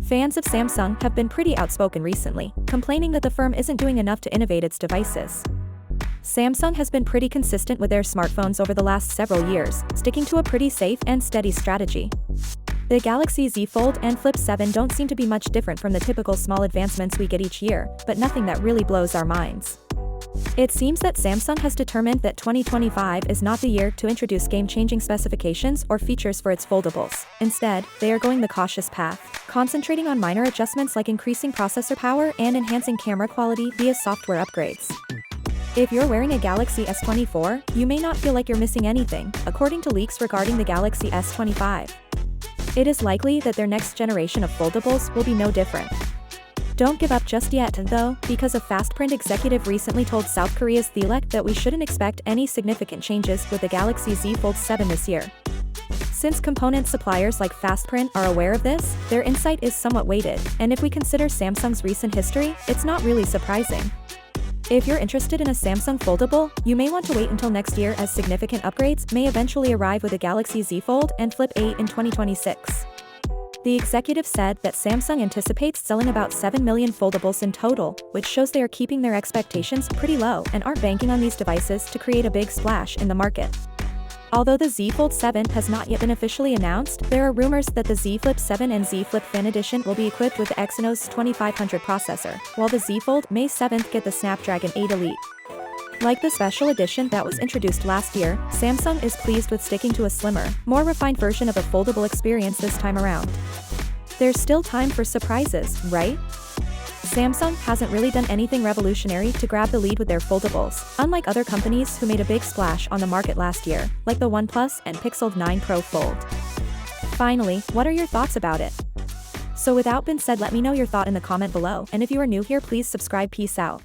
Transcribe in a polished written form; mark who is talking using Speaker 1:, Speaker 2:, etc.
Speaker 1: Fans of Samsung have been pretty outspoken recently, complaining that the firm isn't doing enough to innovate its devices. Samsung has been pretty consistent with their smartphones over the last several years, sticking to a pretty safe and steady strategy. The Galaxy Z Fold and Flip 7 don't seem to be much different from the typical small advancements we get each year, but nothing that really blows our minds. It seems that Samsung has determined that 2025 is not the year to introduce game-changing specifications or features for its foldables. Instead, they are going the cautious path, concentrating on minor adjustments like increasing processor power and enhancing camera quality via software upgrades. If you're wearing a Galaxy S24, you may not feel like you're missing anything, according to leaks regarding the Galaxy S25. It is likely that their next generation of foldables will be no different. Don't give up just yet, though, because a Fastprint executive recently told South Korea's Thelec that we shouldn't expect any significant changes with the Galaxy Z Fold 7 this year. Since component suppliers like Fastprint are aware of this, their insight is somewhat weighted, and if we consider Samsung's recent history, it's not really surprising. If you're interested in a Samsung foldable, you may want to wait until next year as significant upgrades may eventually arrive with the Galaxy Z Fold and Flip 8 in 2026. The executive said that Samsung anticipates selling about 7 million foldables in total, which shows they are keeping their expectations pretty low and aren't banking on these devices to create a big splash in the market. Although the Z Fold 7 has not yet been officially announced, there are rumors that the Z Flip 7 and Z Flip Fan Edition will be equipped with the Exynos 2500 processor, while the Z Fold May 7th get the Snapdragon 8 Elite. Like the special edition that was introduced last year, Samsung is pleased with sticking to a slimmer, more refined version of a foldable experience this time around. There's still time for surprises, right? Samsung hasn't really done anything revolutionary to grab the lead with their foldables, unlike other companies who made a big splash on the market last year, like the OnePlus and Pixel 9 Pro Fold. Finally, what are your thoughts about it? So without being said, let me know your thought in the comment below, and if you are new here, please subscribe. Peace out.